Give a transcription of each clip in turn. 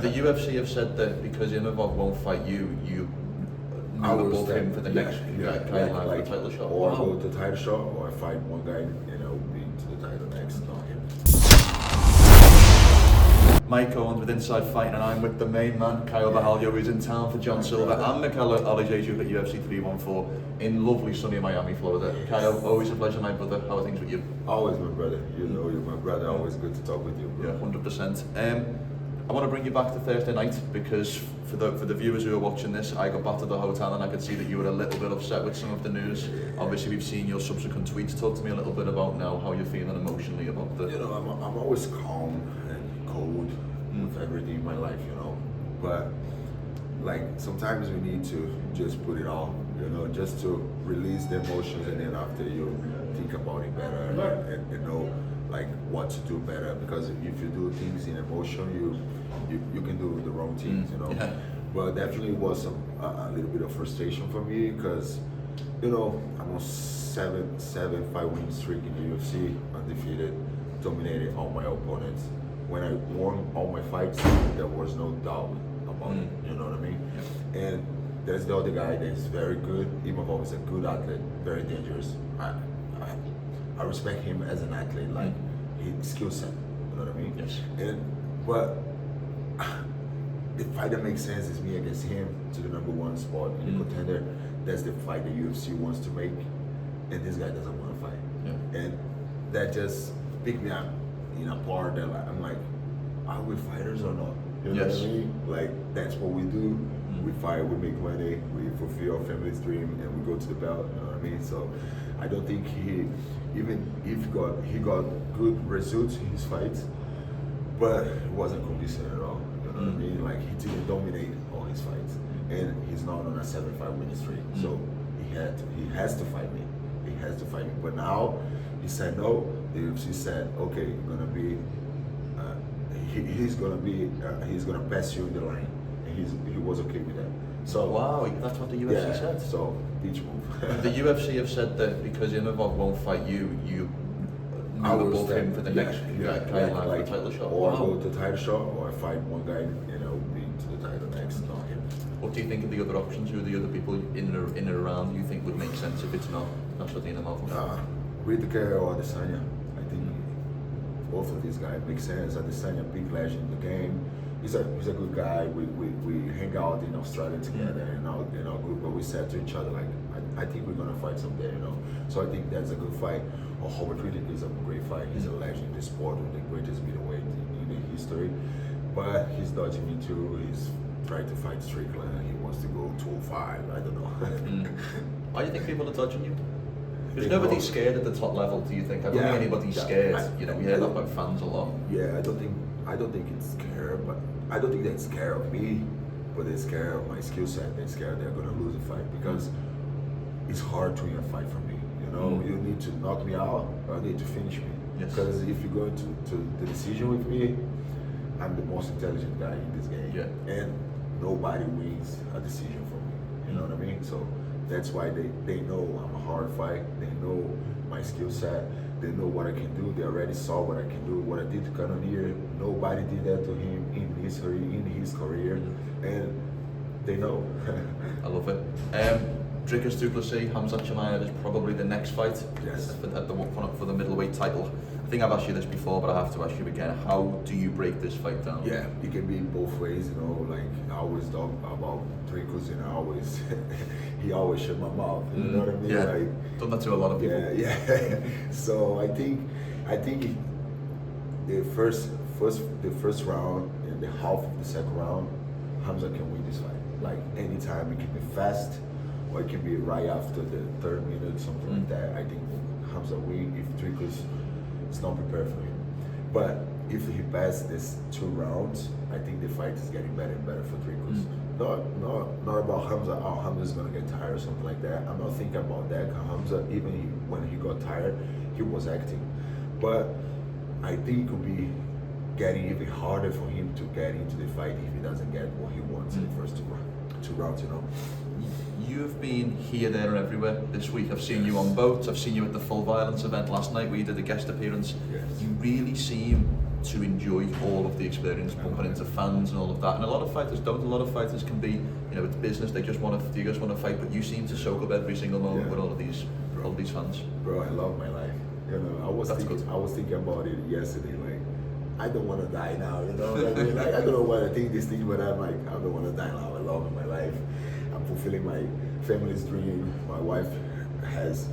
The UFC have said that because Imavov won't fight you, you move above him for the next like title shot. Or I go to the title shot, or I fight one guy, be to the title next, not him. Mike Owens with Inside Fighting, and I'm with the main man, Caio Borralho, who's in town for John Silver and Mikel Oliveira at UFC 314 in lovely sunny Miami, Florida. Yes. Caio, always a pleasure, my brother. How are things with you? Always my brother. You're my brother. Always good to talk with you, bro. Yeah, 100%. I want to bring you back to Thursday night because for the viewers who are watching this, I got back to the hotel and I could see that you were a little bit upset with some of the news. Obviously, we've seen your subsequent tweets. Talk to me a little bit about now how you're feeling emotionally about the. I'm always calm and cold with everything in my life, But like sometimes we need to just put it all, just to release the emotions, and then after you think about it better and know like what to do better. Because if you do things in emotion, you can do the wrong things, Yeah. But definitely was a little bit of frustration for me because I'm on 5-win streak in the UFC, undefeated, dominated all my opponents. When I won all my fights, there was no doubt about it. You know what I mean? Yeah. And there's the other guy that's very good. Imavov is a good athlete, very dangerous. I respect him as an athlete, like his skill set. You know what I mean? Yes. But the fight that makes sense is me against him to the #1 spot in the contender. That's the fight the UFC wants to make, and this guy doesn't want to fight. Yeah. And that just picked me up in a part that I'm like, are we fighters or not? You know what I mean? Like that's what we do. We fight, we make money, we fulfill our family's dream, and we go to the belt. You know what I mean? So I don't think even if he got good results in his fights, but it wasn't convincing at all. You know what I mean? Like he didn't dominate all his fights, and he's not on a 7-5-win streak. So he has to fight me. He has to fight me. But now he said no. The UFC said, okay, you're gonna be. He's gonna pass you in the line, and he was okay with that. So wow, that's what the UFC said. So beach move. The UFC have said that because Imavov won't fight you, you move above him for the next title shot. Or I go to the title shot, or I fight one guy, be to the title next, not him. What do you think of the other options? Who are the other people in and around you think would make sense if it's not Nassourdine Imavov? Whitaker or Adesanya. I think both of these guys make sense. Adesanya, big legend in the game. He's a good guy. We hang out in Australia together in our group, but we said to each other like, I think we're gonna fight someday, So I think that's a good fight. Robert Whitaker is a great fight. He's a legend in the sport, one of the greatest middleweight in the history. But he's dodging me too. He's trying to fight Strickland. He wants to go 205. I don't know. Why do you think people are dodging you? Because nobody's scared at the top level, do you think? I don't think anybody's scared. We hear that about fans a lot. Yeah, I don't think it's scared, but I don't think they're scared of me, but they're scared of my skill set. They're scared they're gonna lose the fight because it's hard to win a fight for me. You need to knock me out, or you need to finish me. Because if you go into the decision with me, I'm the most intelligent guy in this game. Yeah. And nobody wins a decision for me. You know what I mean? So that's why they know I'm a hard fight. They know my skill set. They know what I can do. They already saw what I can do. What I did to Cannonier, nobody did that to him in his career, and they know. I love it. Dricus Duplessis, Hamzat Chimaev is probably the next fight for the middleweight title. I think I've asked you this before, but I have to ask you again. How do you break this fight down? Yeah, it can be both ways, Like I always talk about Dricus, and he always shut my mouth. You know what I mean? Yeah, like, done that to a lot of people. Yeah. So I think the first round and the half of the second round, Hamza can win this fight. Like anytime, it can be fast, or it can be right after the 3rd minute, something like that. I think Hamza win if Dricus is not prepared for him. But if he passes these 2 rounds, I think the fight is getting better and better for Dricus. Not about Hamza. Oh, Hamza's gonna get tired or something like that. I'm not thinking about that. Hamza, even when he got tired, he was acting. But I think it will be getting even harder for him to get into the fight if he doesn't get what he wants in the first 2 rounds. You've been here, there, and everywhere this week. I've seen you on boats. I've seen you at the Full Violence event last night where you did a guest appearance. Yes. You really seem to enjoy all of the experience, bumping into fans and all of that. And a lot of fighters don't. A lot of fighters can be, it's business. They just want to fight. But you seem to soak up every single moment with all of these fans. Bro, I love my life. I was thinking about it yesterday. Like, I don't want to die now. You know what I mean? Like, I don't know why I think this thing, but I'm like, I don't want to die now. I love my life. I'm fulfilling my family's dream. My wife has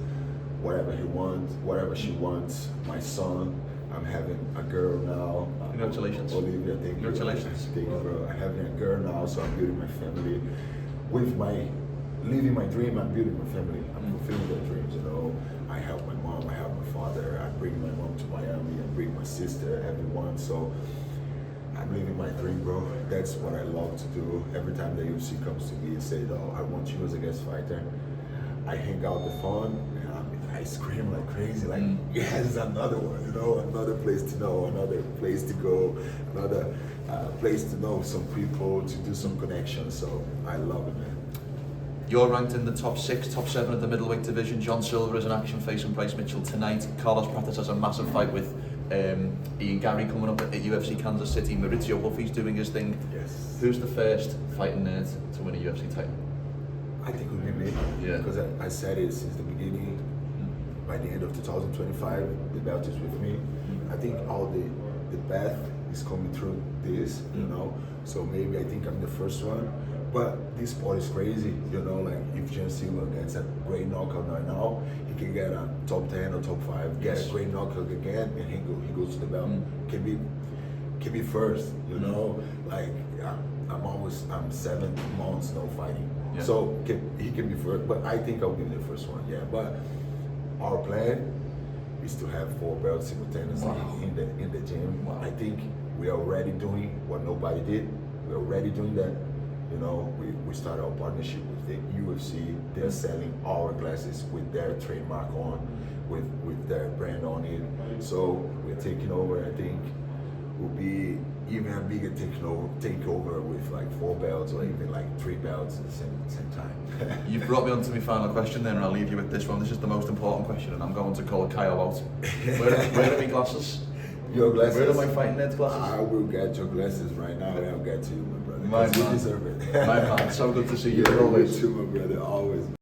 whatever he wants, whatever she wants. My son, I'm having a girl now. Congratulations. Olivia, thank you. Congratulations. Thank you, bro. I'm having a girl now, so I'm building my family. Living my dream, I'm building my family. I'm fulfilling their dreams, I help my mom, I help my father, I bring my mom to Miami, I bring my sister, everyone. So I'm living my dream, bro. That's what I love to do. Every time the UFC comes to me and says, I want you as a guest fighter, I hang out the phone and I scream like crazy, like, yes, another one, another place to know, another place to go, another place to know some people, to do some connections. So I love it, man. You're ranked in the top 6, top 7 of the middleweight division. John Silver is an action facing Bryce Mitchell tonight. Carlos Prates has a massive fight with Ian Gary coming up at UFC Kansas City. Maurizio Huffy's doing his thing. Yes. Who's the first fighting nerd to win a UFC title? I think it would be me. Yeah. Because I said it since the beginning. By the end of 2025, the belt is with me. I think all the path is coming through this, So maybe I think I'm the first one. But this sport is crazy, like if John Silver gets a great knockout right now, he can get a top 10 or top 5, get a great knockout again, and he goes to the belt. Can be first, like I'm 7 months no fighting. Yeah. So he can be first, but I think I'll be the first one, yeah. But our plan is to have 4 belts simultaneously in the gym. Wow. I think we are already doing what nobody did. We're already doing that. We started our partnership with the UFC. They're selling our glasses with their trademark on, with their brand on it. So we're taking over. I think will be even a bigger takeover with like 4 belts or even like 3 belts at the same time. You've brought me on to my final question then, and I'll leave you with this one. This is the most important question, and I'm going to call Caio out. Where are my glasses? Your glasses? Where are my fighting nerd's glasses? I will get your glasses right now, and I'll get to you, my brother. My man. You deserve it. My man, so good to see you. You're always too, my brother, always.